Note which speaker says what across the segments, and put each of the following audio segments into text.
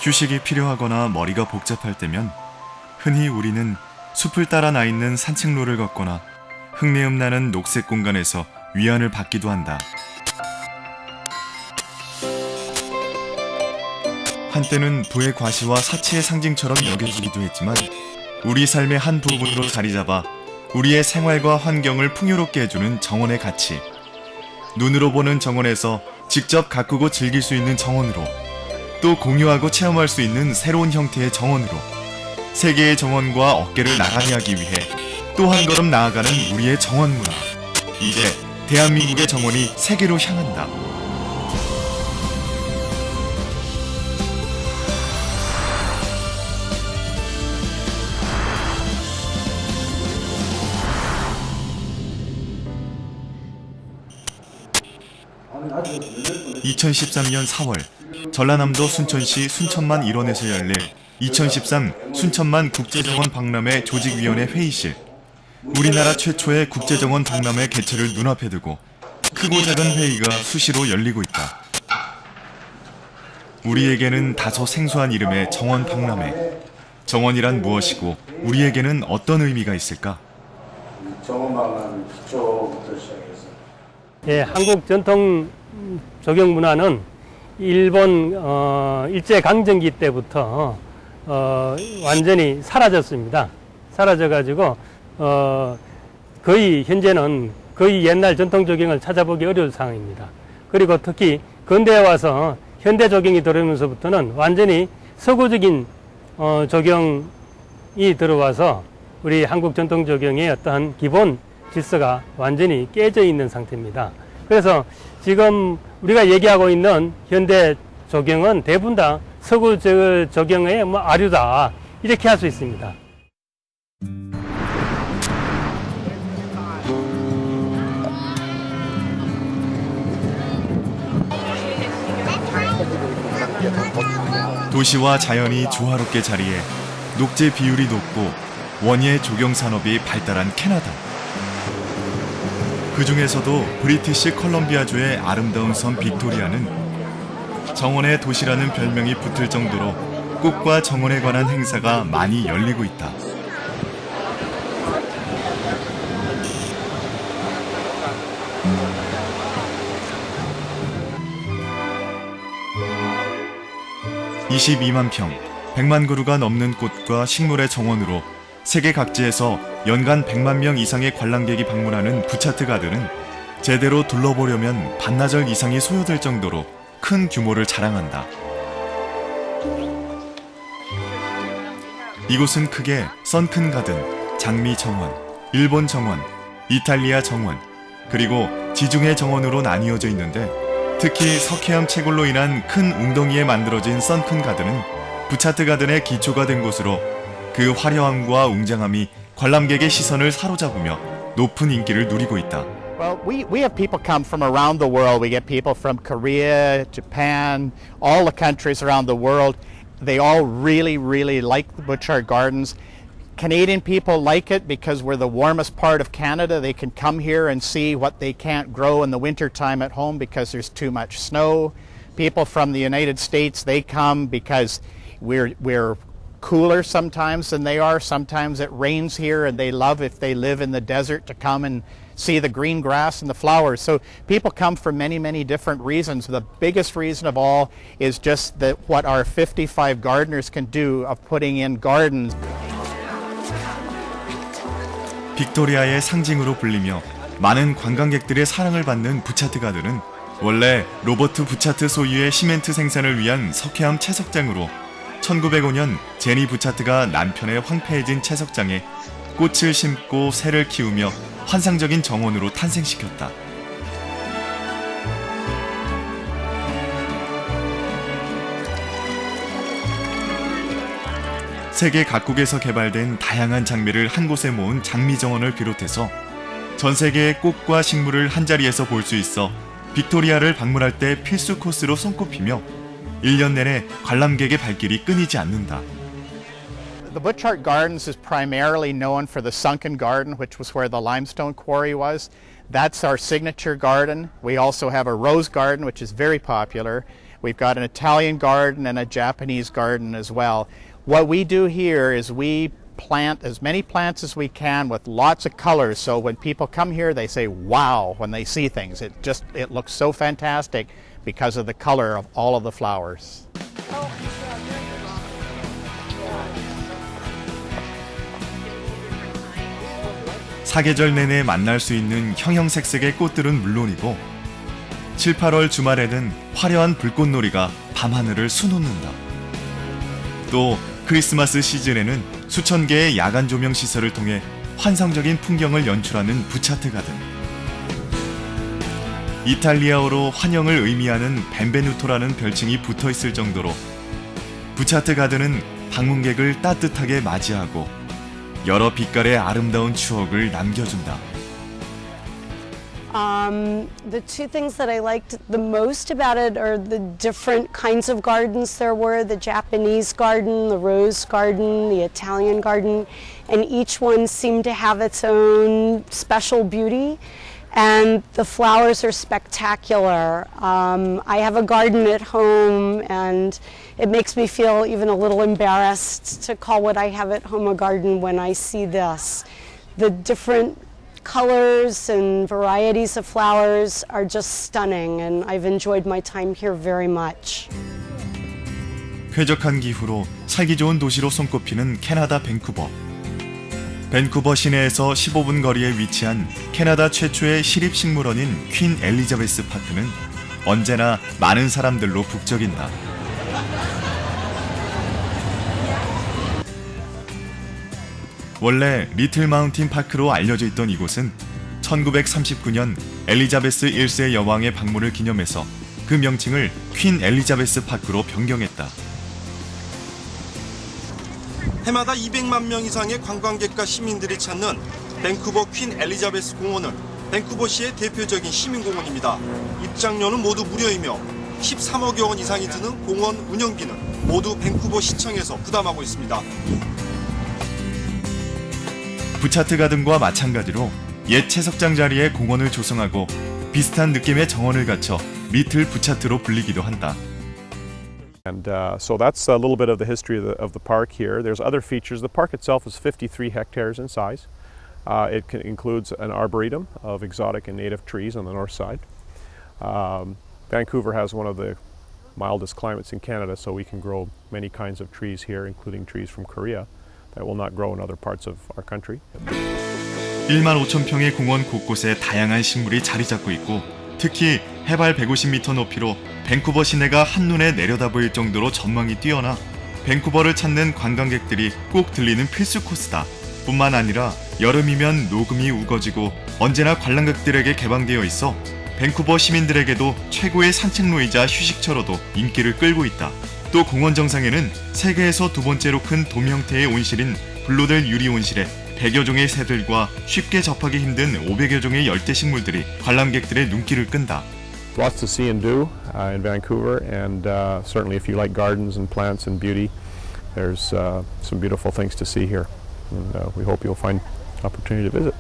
Speaker 1: 휴식이 필요하거나 머리가 복잡할 때면 흔히 우리는 숲을 따라 나 있는 산책로를 걷거나 흙내음 나는 녹색 공간에서 위안을 받기도 한다. 한때는 부의 과시와 사치의 상징처럼 여겨지기도 했지만 우리 삶의 한 부분으로 자리 잡아 우리의 생활과 환경을 풍요롭게 해주는 정원의 가치. 눈으로 보는 정원에서 직접 가꾸고 즐길 수 있는 정원으로, 또 공유하고 체험할 수 있는 새로운 형태의 정원으로 세계의 정원과 어깨를 나란히 하기 위해 또 한 걸음 나아가는 우리의 정원 문화. 이제 대한민국의 정원이 세계로 향한다. (2013년 4월) 전라남도 순천시 순천만 일원에서 열릴 2013 순천만 국제정원 박람회 조직위원회 회의실. 우리나라 최초의 국제정원 박람회 개최를 눈앞에 두고 크고 작은 회의가 수시로 열리고 있다. 우리에게는 다소 생소한 이름의 정원 박람회. 정원이란 무엇이고 우리에게는 어떤 의미가 있을까?
Speaker 2: 정원 박람회 기초부터 시작해서.
Speaker 3: 예, 한국 전통 조경 문화는 일본 일제 강점기 때부터 완전히 사라졌습니다. 사라져가지고 거의 현재는 거의 옛날 전통 조경을 찾아보기 어려운 상황입니다. 그리고 특히 근대에 와서 현대 조경이 들어오면서부터는 완전히 서구적인 조경이 들어와서 우리 한국 전통 조경의 어떠한 기본 질서가 완전히 깨져 있는 상태입니다. 그래서 지금 우리가 얘기하고 있는 현대 조경은 대부분 다 서구 조경의 아류다, 이렇게 할 수 있습니다.
Speaker 1: 도시와 자연이 조화롭게 자리해 녹지 비율이 높고 원예 조경 산업이 발달한 캐나다. 그 중에서도 브리티시 컬럼비아주의 아름다운 섬 빅토리아는 정원의 도시라는 별명이 붙을 정도로 꽃과 정원에 관한 행사가 많이 열리고 있다. (22만 평, 100만 그루가 넘는 꽃과 식물의 정원으로 세계 각지에서 연간 100만 명 이상의 관람객이 방문하는 부차트 가든은 제대로 둘러보려면 반나절 이상이 소요될 정도로 큰 규모를 자랑한다. 이곳은 크게 선큰 가든, 장미 정원, 일본 정원, 이탈리아 정원, 그리고 지중해 정원으로 나뉘어져 있는데, 특히 석회암 채굴로 인한 큰 웅덩이에 만들어진 선큰 가든은 부차트 가든의 기초가 된 곳으로 그 화려함과 웅장함이 관람객의 시선을 사로잡으며 높은 인기를 누리고 있다.
Speaker 4: Well, we have people come from around the world. We get people from Korea, Japan, all the countries around the world. They all really like the Butchart Gardens. Canadian people like it because we're the warmest part of Canada. They can come here and see what they can't grow in the wintertime at home because there's too much snow. People from the United States, they come because we're cooler sometimes than they are. Sometimes it rains here and they love, if they live in the desert, to come and see the green grass and the flowers. So people come for many different reasons. The biggest reason of all is just that what our 55 gardeners can do of putting in gardens.
Speaker 1: 빅토리아의 상징으로 불리며 많은 관광객들의 사랑을 받는 부차트 가든은 원래 로버트 부차트 소유의 시멘트 생산을 위한 석회암 채석장으로 1905년 제니 부차트가 남편의 황폐해진 채석장에 꽃을 심고 새를 키우며 환상적인 정원으로 탄생시켰다. 세계 각국에서 개발된 다양한 장미를 한 곳에 모은 장미정원을 비롯해서 전 세계의 꽃과 식물을 한자리에서 볼 수 있어 빅토리아를 방문할 때 필수 코스로 손꼽히며 1년 내내 관람객의 발길이 끊이지 않는다.
Speaker 4: The Butchart Gardens is primarily known for the sunken garden, which was where the limestone quarry was. That's our signature garden. We also have a rose garden, which is very popular. We've got an Italian garden and a Japanese garden as well. What we do here is we plant as many plants as we can with lots of colors, so when people come here they say wow when they see things. It looks so fantastic because of the color of all of the flowers.
Speaker 1: 사계절 내내 만날 수 있는 형형색색의 꽃들은 물론이고 7, 8월 주말에는 화려한 불꽃놀이가 밤하늘을 수놓는다. 또 크리스마스 시즌에는 수천 개의 야간 조명 시설을 통해 환상적인 풍경을 연출하는 부차트 가든. 이탈리아어로 환영을 의미하는 벤베누토라는 별칭이 붙어 있을 정도로 부차트 가든은 방문객을 따뜻하게 맞이하고 여러 빛깔의 아름다운 추억을 남겨준다.
Speaker 5: The two things that I liked the most about it are the different kinds of gardens there were, the Japanese garden, the rose garden, the Italian garden, and each one seemed to have its own special beauty. And the flowers are spectacular. I have a garden at home, and it makes me feel even a little embarrassed to call what I have at home a garden when I see this. The different colors and varieties of flowers are just stunning, and I've enjoyed my time here very much.
Speaker 1: 쾌적한 기후로 살기 좋은 도시로 손꼽히는 캐나다 밴쿠버. 밴쿠버 시내에서 15분 거리에 위치한 캐나다 최초의 시립식물원인 퀸 엘리자베스 파크는 언제나 많은 사람들로 북적인다. 원래 리틀 마운틴 파크로 알려져 있던 이곳은 1939년 엘리자베스 1세 여왕의 방문을 기념해서 그 명칭을 퀸 엘리자베스 파크로 변경했다.
Speaker 6: 해마다 200만 명 이상의 관광객과 시민들이 찾는 밴쿠버 퀸 엘리자베스 공원은 밴쿠버시의 대표적인 시민공원입니다. 입장료는 모두 무료이며 13억여 원 이상이 드는 공원 운영비는 모두 밴쿠버 시청에서 부담하고 있습니다.
Speaker 1: 부차트 가든과 마찬가지로 옛 채석장 자리에 공원을 조성하고 비슷한 느낌의 정원을 갖춰 리틀 부차트로 불리기도 한다.
Speaker 7: And so that's a little bit of the history of the park here. There's other features. The park itself is 53 hectares in size. It includes an arboretum of exotic and native trees on the north side. Vancouver has one of the mildest climates in Canada, so we can grow many kinds of trees here, including trees from Korea that will not grow in other parts of our country.
Speaker 1: 1만 5천 평의 공원 곳곳에 다양한 식물이 자리 잡고 있고 특히 해발 150m 높이로 밴쿠버 시내가 한눈에 내려다 보일 정도로 전망이 뛰어나 밴쿠버를 찾는 관광객들이 꼭 들리는 필수 코스다. 뿐만 아니라 여름이면 녹음이 우거지고 언제나 관람객들에게 개방되어 있어 밴쿠버 시민들에게도 최고의 산책로이자 휴식처로도 인기를 끌고 있다. 또 공원 정상에는 세계에서 두 번째로 큰 돔 형태의 온실인 블로델 유리 온실에 100여 종의 새들과 쉽게 접하기 힘든 500여 종의 열대식물들이 관람객들의 눈길을 끈다.
Speaker 7: Lots to see and do in Vancouver, and certainly if you like gardens and plants and beauty, there's some beautiful things to see here. And we hope you'll find opportunity to visit.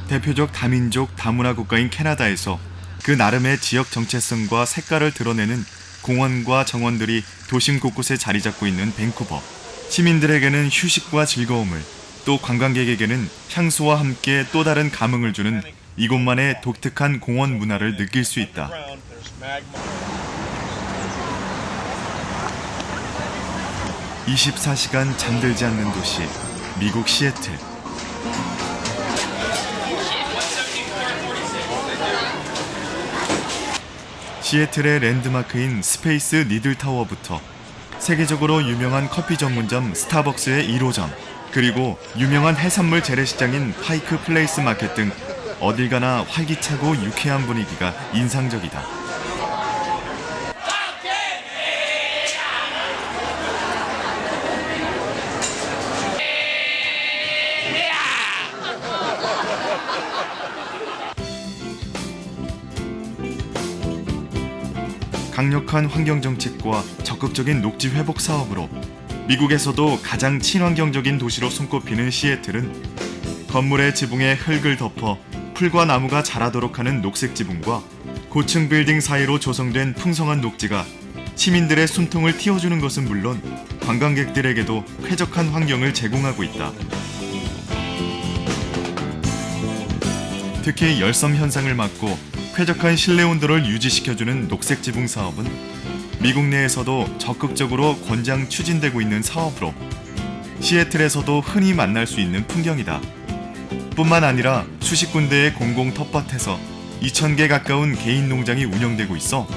Speaker 1: 대표적 다민족 다문화 국가인 캐나다에서 그 나름의 지역 정체성과 색깔을 드러내는 공원과 정원들이 도심 곳곳에 자리 잡고 있는 밴쿠버. 시민들에게는 휴식과 즐거움을, 또 관광객에게는 향수와 함께 또 다른 감흥을 주는 이곳만의 독특한 공원 문화를 느낄 수 있다. 24시간 잠들지 않는 도시, 미국 시애틀. 시애틀의 랜드마크인 스페이스 니들타워부터 세계적으로 유명한 커피 전문점 스타벅스의 1호점, 그리고 유명한 해산물 재래시장인 파이크 플레이스 마켓 등 어딜 가나 활기차고 유쾌한 분위기가 인상적이다. 강력한 환경정책과 적극적인 녹지 회복 사업으로 미국에서도 가장 친환경적인 도시로 손꼽히는 시애틀은 건물의 지붕에 흙을 덮어 풀과 나무가 자라도록 하는 녹색 지붕과 고층 빌딩 사이로 조성된 풍성한 녹지가 시민들의 숨통을 틔워주는 것은 물론 관광객들에게도 쾌적한 환경을 제공하고 있다. 특히 열섬 현상을 막고 쾌적한 실내 온도를 유지시켜주는 녹색 지붕 사업은 미국 내에서도 적극적으로 권장 추진되고 있는 사업으로 시애틀에서도 흔히 만날 수 있는 풍경이다. 뿐만 아니라 수십 군데의 공공 텃밭에서 2,000개 가까운 개인 농장이 운영되고 있어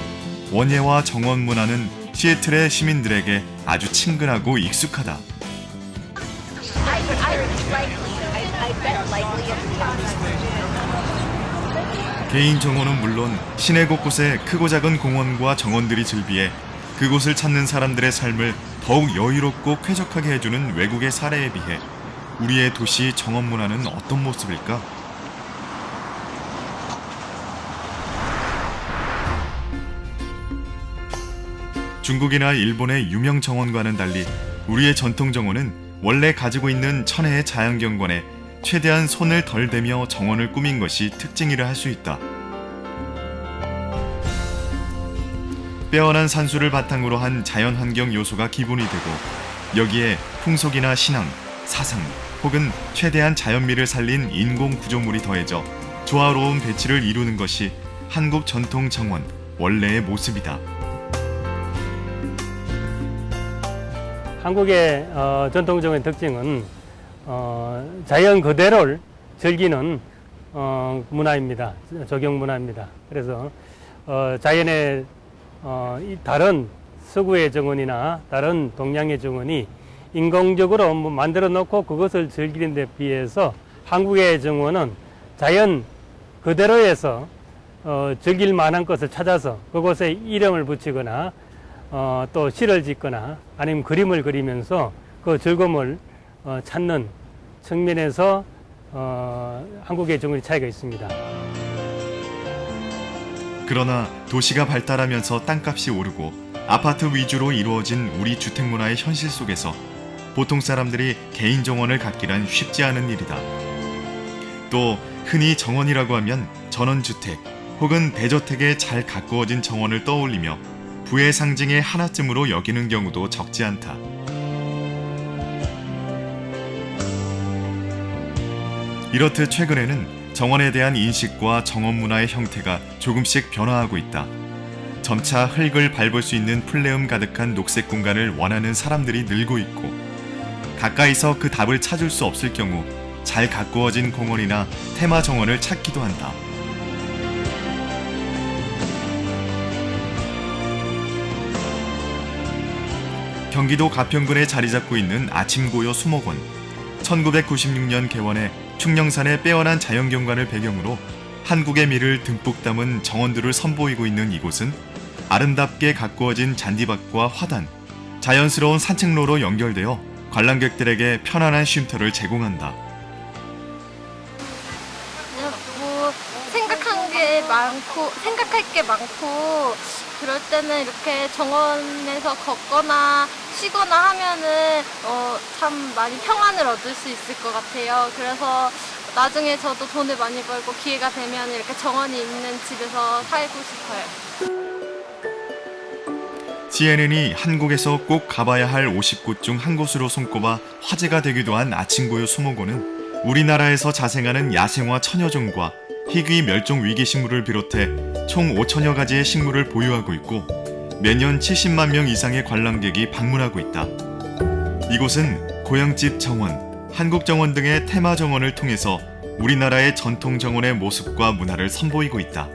Speaker 1: 원예와 정원 문화는 시애틀의 시민들에게 아주 친근하고 익숙하다. 개인 정원은 물론 시내 곳곳에 크고 작은 공원과 정원들이 즐비해 그곳을 찾는 사람들의 삶을 더욱 여유롭고 쾌적하게 해주는 외국의 사례에 비해 우리의 도시 정원 문화는 어떤 모습일까? 중국이나 일본의 유명 정원과는 달리 우리의 전통 정원은 원래 가지고 있는 천혜의 자연경관에 최대한 손을 덜 대며 정원을 꾸민 것이 특징이라 할 수 있다. 빼어난 산수를 바탕으로 한 자연환경 요소가 기본이 되고 여기에 풍속이나 신앙, 사상 혹은 최대한 자연미를 살린 인공 구조물이 더해져 조화로운 배치를 이루는 것이 한국 전통 정원 원래의 모습이다.
Speaker 3: 한국의 전통 정원의 특징은 자연 그대로를 즐기는 문화입니다. 조경 문화입니다. 그래서 자연의 이 다른 서구의 정원이나 다른 동양의 정원이 인공적으로 만들어 놓고 그것을 즐기는 데 비해서 한국의 정원은 자연 그대로에서 즐길 만한 것을 찾아서 그곳에 이름을 붙이거나 또 시를 짓거나 아니면 그림을 그리면서 그 즐거움을 찾는 측면에서 한국의 정원의 차이가 있습니다.
Speaker 1: 그러나 도시가 발달하면서 땅값이 오르고 아파트 위주로 이루어진 우리 주택 문화의 현실 속에서 보통 사람들이 개인 정원을 갖기란 쉽지 않은 일이다. 또 흔히 정원이라고 하면 전원주택 혹은 대저택에 잘 가꾸어진 정원을 떠올리며 부의 상징의 하나쯤으로 여기는 경우도 적지 않다. 이렇듯 최근에는 정원에 대한 인식과 정원 문화의 형태가 조금씩 변화하고 있다. 점차 흙을 밟을 수 있는 풀네움 가득한 녹색 공간을 원하는 사람들이 늘고 있고 가까이서 그 답을 찾을 수 없을 경우 잘 가꾸어진 공원이나 테마 정원을 찾기도 한다. 경기도 가평군에 자리 잡고 있는 아침고요 수목원. 1996년 개원해 충령산의 빼어난 자연경관을 배경으로 한국의 미를 듬뿍 담은 정원들을 선보이고 있는 이곳은 아름답게 가꾸어진 잔디밭과 화단, 자연스러운 산책로로 연결되어 관람객들에게 편안한 쉼터를 제공한다.
Speaker 8: 뭐 생각할 게 많고 그럴 때는 이렇게 정원에서 걷거나 쉬거나 하면은 참 많이 평안을 얻을 수 있을 것 같아요. 그래서 나중에 저도 돈을 많이 벌고 기회가 되면 이렇게 정원이 있는 집에서 살고 싶어요.
Speaker 1: CNN이 한국에서 꼭 가봐야 할 50곳 중 한 곳으로 손꼽아 화제가 되기도 한 아침고요 수목원은 우리나라에서 자생하는 야생화 천여종과 희귀 멸종 위기 식물을 비롯해 총 5천여 가지의 식물을 보유하고 있고 매년 70만 명 이상의 관람객이 방문하고 있다. 이곳은 고향집 정원, 한국정원 등의 테마 정원을 통해서 우리나라의 전통 정원의 모습과 문화를 선보이고 있다.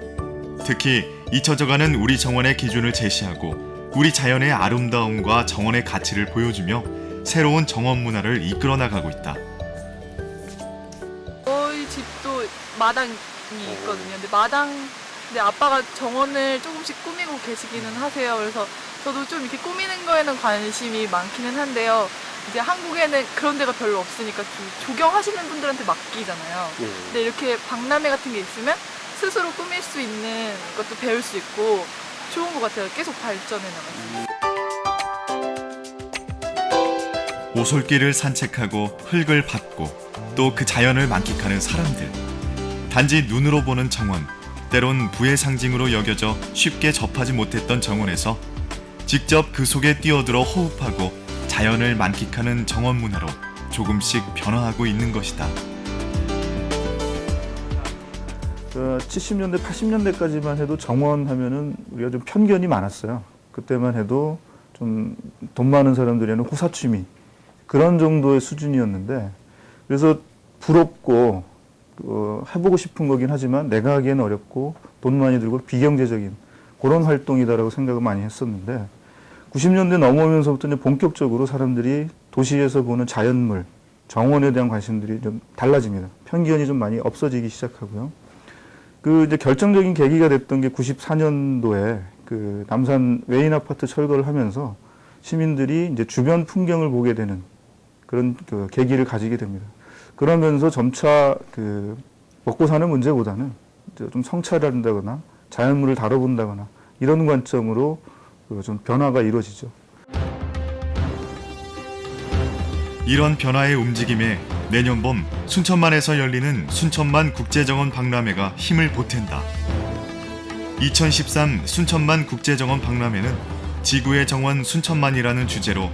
Speaker 1: 특히 잊혀져가는 우리 정원의 기준을 제시하고 우리 자연의 아름다움과 정원의 가치를 보여주며 새로운 정원 문화를 이끌어 나가고 있다.
Speaker 9: 저희 집도 마당이 있거든요. 근데 아빠가 정원을 조금씩 꾸미고 계시기는 하세요. 그래서 저도 좀 이렇게 꾸미는 거에는 관심이 많기는 한데요. 이제 한국에는 그런 데가 별로 없으니까 좀 조경하시는 분들한테 맡기잖아요. 근데 이렇게 박람회 같은 게 있으면 스스로 꾸밀 수 있는 것도 배울 수 있고 좋은 것 같아요. 계속 발전해 나가서.
Speaker 1: 오솔길을 산책하고 흙을 밟고 또 그 자연을 만끽하는 사람들. 단지 눈으로 보는 정원, 때론 부의 상징으로 여겨져 쉽게 접하지 못했던 정원에서 직접 그 속에 뛰어들어 호흡하고 자연을 만끽하는 정원 문화로 조금씩 변화하고 있는 것이다.
Speaker 10: 70년대, 80년대까지만 해도 정원 하면은 우리가 좀 편견이 많았어요. 그때만 해도 좀 돈 많은 사람들이 하는 호사취미 그런 정도의 수준이었는데, 그래서 부럽고 해보고 싶은 거긴 하지만 내가 하기엔 어렵고 돈 많이 들고 비경제적인 그런 활동이다라고 생각을 많이 했었는데, 90년대 넘어오면서부터 이제 본격적으로 사람들이 도시에서 보는 자연물, 정원에 대한 관심들이 좀 달라집니다. 편견이 좀 많이 없어지기 시작하고요. 그 이제 결정적인 계기가 됐던 게 94년도에 그 남산 외인 아파트 철거를 하면서 시민들이 이제 주변 풍경을 보게 되는 그런 그 계기를 가지게 됩니다. 그러면서 점차 그 먹고 사는 문제보다는 이제 좀 성찰을 한다거나 자연물을 다뤄본다거나 이런 관점으로 좀 변화가 이루어지죠.
Speaker 1: 이런 변화의 움직임에 내년 봄 순천만에서 열리는 순천만 국제정원 박람회가 힘을 보탠다. 2013 순천만 국제정원 박람회는 지구의 정원 순천만이라는 주제로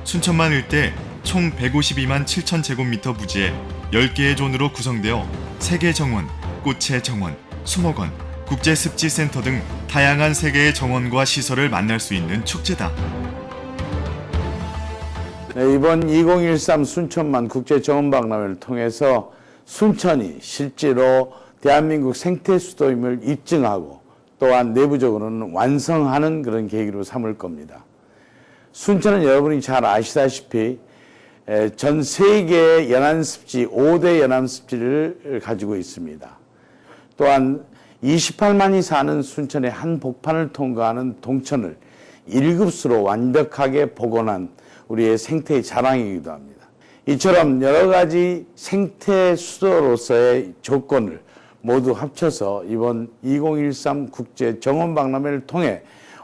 Speaker 1: 순천만 일대 총 152만 7천 제곱미터 부지에 10개의 존으로 구성되어 세계 정원, 꽃의 정원, 수목원, 국제습지센터 등 다양한 세계의 정원과 시설을 만날 수 있는 축제다.
Speaker 2: 네, 이번 2013 순천만 국제정원박람회를 통해서 순천이 실제로 대한민국 생태 수도임을 입증하고 또한 내부적으로는 완성하는 그런 계기로 삼을 겁니다. 순천은 여러분이 잘 아시다시피 전 세계의 연안습지 5대 연안습지를 가지고 있습니다. 또한 28만이 사는 순천의 한 복판을 통과하는 동천을 1급수로 완벽하게 복원한 우리의 생태의 자랑이기도 합니다. 이처럼 여러 가지 생태 수도로서의 조건을 모두 합쳐서 이번 2013 국제 정원 박람회를 통해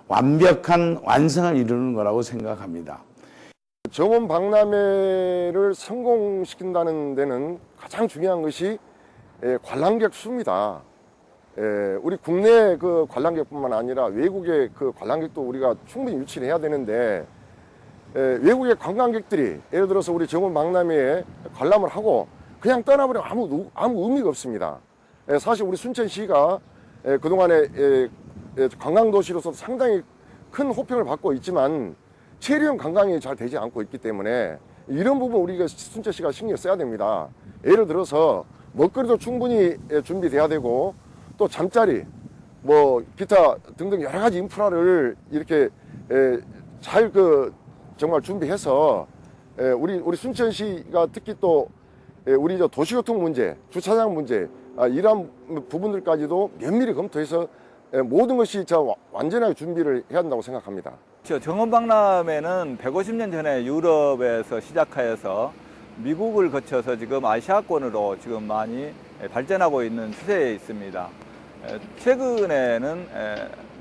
Speaker 2: 완벽한 완성을 이루는 거라고 생각합니다.
Speaker 11: 정원 박람회를 성공시킨다는 데는 가장 중요한 것이 관람객 수입니다. 우리 국내 그 관람객뿐만 아니라 외국의 그 관람객도 우리가 충분히 유치를 해야 되는데, 외국의 관광객들이 예를 들어서 우리 정원 박람회에 관람을 하고 그냥 떠나버리면 아무 의미가 없습니다. 사실 우리 순천시가 그동안에 관광도시로서 상당히 큰 호평을 받고 있지만 체류형 관광이 잘 되지 않고 있기 때문에 이런 부분 우리가 순천시가 신경 써야 됩니다. 예를 들어서 먹거리도 충분히 준비돼야 되고 또 잠자리 뭐 기타 등등 여러 가지 인프라를 이렇게 잘 정말 준비해서 우리 순천시가 특히 또 우리 도시교통 문제, 주차장 문제 이러한 부분들까지도 면밀히 검토해서 모든 것이 완전하게 준비를 해야 한다고 생각합니다.
Speaker 12: 정원박람회는 150년 전에 유럽에서 시작하여서 미국을 거쳐서 지금 아시아권으로 지금 많이 발전하고 있는 추세에 있습니다. 최근에는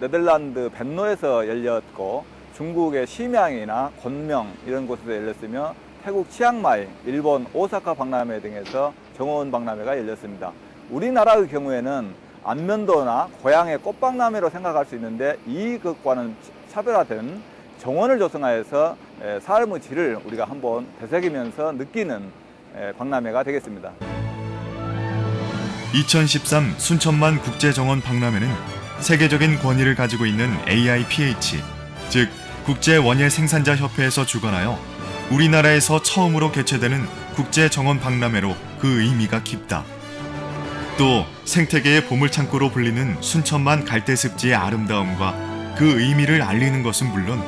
Speaker 12: 네덜란드 벤노에서 열렸고 중국의 심양이나 곤명 이런 곳에서 열렸으며 태국 치앙마이, 일본 오사카 박람회 등에서 정원 박람회가 열렸습니다. 우리나라의 경우에는 안면도나 고향의 꽃박람회로 생각할 수 있는데 이것과는 차별화된 정원을 조성하여서 삶의 질을 우리가 한번 되새기면서 느끼는 박람회가 되겠습니다.
Speaker 1: 2013 순천만 국제정원 박람회는 세계적인 권위를 가지고 있는 AIPH, 즉 국제원예 생산자 협회에서 주관하여 우리나라에서 처음으로 개최되는 국제정원 박람회로 그 의미가 깊다. 또 생태계의 보물창고로 불리는 순천만 갈대습지의 아름다움과 그 의미를 알리는 것은 물론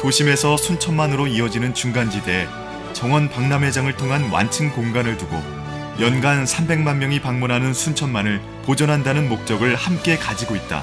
Speaker 1: 도심에서 순천만으로 이어지는 중간지대에 정원 박람회장을 통한 완층 공간을 두고 연간 300만 명이 방문하는 순천만을 보존한다는 목적을 함께 가지고 있다.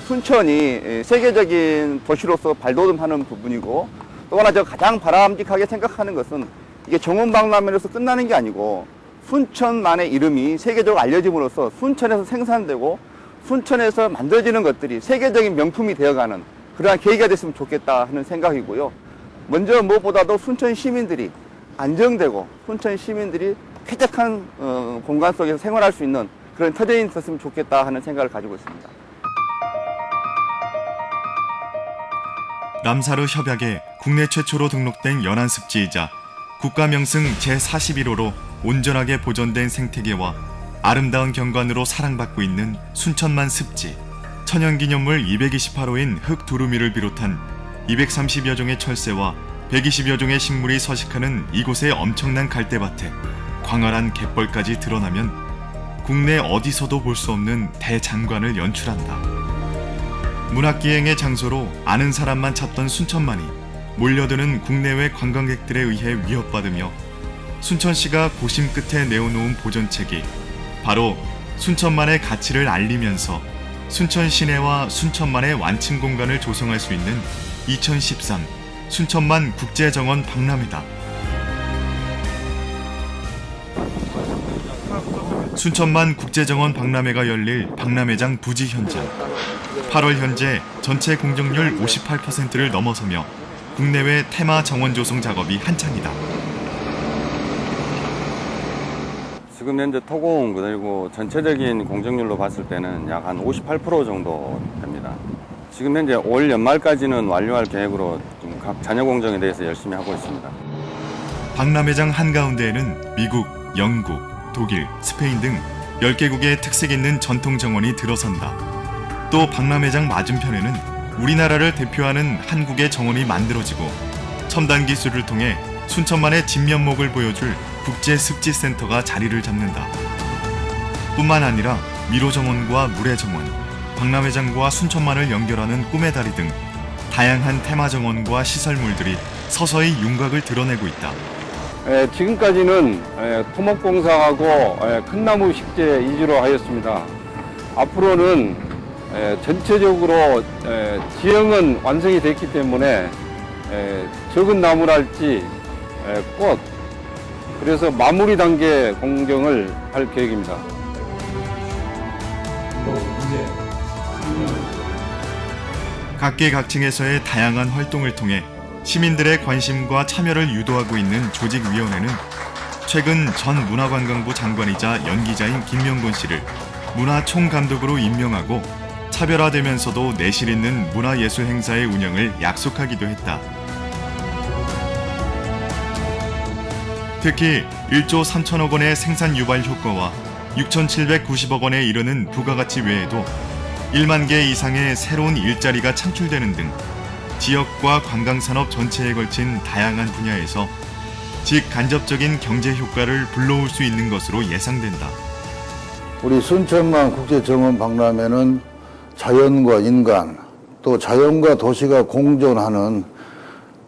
Speaker 13: 순천이 세계적인 도시로서 발돋움하는 부분이고, 또 하나 제가 가장 바람직하게 생각하는 것은 이게 정원 박람회로서 끝나는 게 아니고 순천만의 이름이 세계적으로 알려짐으로써 순천에서 생산되고 순천에서 만들어지는 것들이 세계적인 명품이 되어가는 그러한 계기가 됐으면 좋겠다 하는 생각이고요. 먼저 무엇보다도 순천 시민들이 안정되고 순천 시민들이 쾌적한 공간 속에서 생활할 수 있는 그런 터전이 있었으면 좋겠다 하는 생각을 가지고 있습니다.
Speaker 1: 람사르 협약에 국내 최초로 등록된 연안습지이자 국가명승 제41호로 온전하게 보존된 생태계와 아름다운 경관으로 사랑받고 있는 순천만 습지. 천연기념물 228호인 흑두루미를 비롯한 230여 종의 철새와 120여 종의 식물이 서식하는 이곳의 엄청난 갈대밭에 광활한 갯벌까지 드러나면 국내 어디서도 볼 수 없는 대장관을 연출한다. 문학기행의 장소로 아는 사람만 찾던 순천만이 몰려드는 국내외 관광객들에 의해 위협받으며 순천시가 고심 끝에 내어놓은 보존책이 바로 순천만의 가치를 알리면서 순천 시내와 순천만의 완충 공간을 조성할 수 있는 2013 순천만 국제정원 박람회다. 순천만 국제정원 박람회가 열릴 박람회장 부지 현장. 8월 현재 전체 공정률 58%를 넘어서며 국내외 테마 정원 조성 작업이 한창이다.
Speaker 14: 지금 현재 토공 그리고 전체적인 공정률로 봤을 때는 약 한 58% 정도 됩니다. 지금 현재 올 연말까지는 완료할 계획으로 좀 각 잔여 공정에 대해서 열심히 하고 있습니다.
Speaker 1: 박람회장 한가운데에는 미국, 영국, 독일, 스페인 등 10개국의 특색 있는 전통 정원이 들어선다. 또 박람회장 맞은편에는 우리나라를 대표하는 한국의 정원이 만들어지고 첨단 기술을 통해 순천만의 진면목을 보여줄 국제습지센터가 자리를 잡는다. 뿐만 아니라 미로정원과 물의정원, 박람회장과 순천만을 연결하는 꿈의 다리 등 다양한 테마정원과 시설물들이 서서히 윤곽을 드러내고 있다.
Speaker 15: 지금까지는 토목공사하고 큰나무 식재 위주로 하였습니다. 앞으로는 전체적으로 지형은 완성이 됐기 때문에 적은 나무랄지 꽃, 그래서 마무리 단계 공정을 할 계획입니다.
Speaker 1: 각계각층에서의 다양한 활동을 통해 시민들의 관심과 참여를 유도하고 있는 조직위원회는 최근 전 문화관광부 장관이자 연기자인 김명곤 씨를 문화총감독으로 임명하고 차별화되면서도 내실 있는 문화예술 행사의 운영을 약속하기도 했다. 특히 1조 3천억 원의 생산 유발 효과와 6,790억 원에 이르는 부가가치 외에도 1만 개 이상의 새로운 일자리가 창출되는 등 지역과 관광산업 전체에 걸친 다양한 분야에서 직간접적인 경제 효과를 불러올 수 있는 것으로 예상된다.
Speaker 2: 우리 순천만 국제정원 박람회는 자연과 인간, 또 자연과 도시가 공존하는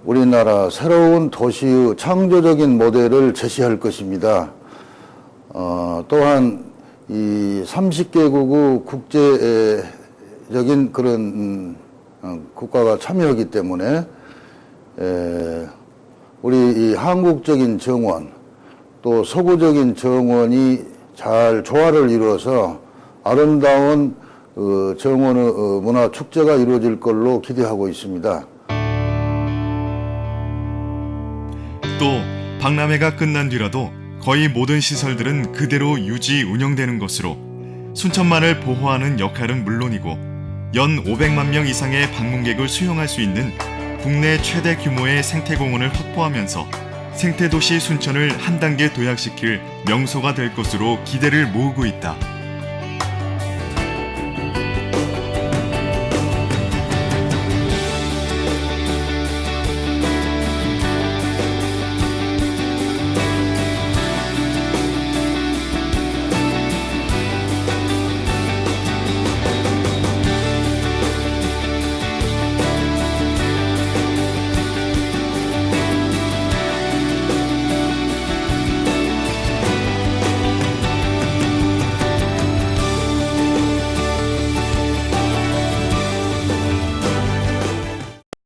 Speaker 2: 우리나라 새로운 도시의 창조적인 모델을 제시할 것입니다. 또한 이 30개국의 국제적인 그런 국가가 참여하기 때문에 우리 이 한국적인 정원 또 서구적인 정원이 잘 조화를 이루어서 아름다운 정원의 문화 축제가 이루어질 걸로 기대하고 있습니다.
Speaker 1: 또 박람회가 끝난 뒤라도 거의 모든 시설들은 그대로 유지 운영되는 것으로 순천만을 보호하는 역할은 물론이고 연 500만 명 이상의 방문객을 수용할 수 있는 국내 최대 규모의 생태공원을 확보하면서 생태도시 순천을 한 단계 도약시킬 명소가 될 것으로 기대를 모으고 있다.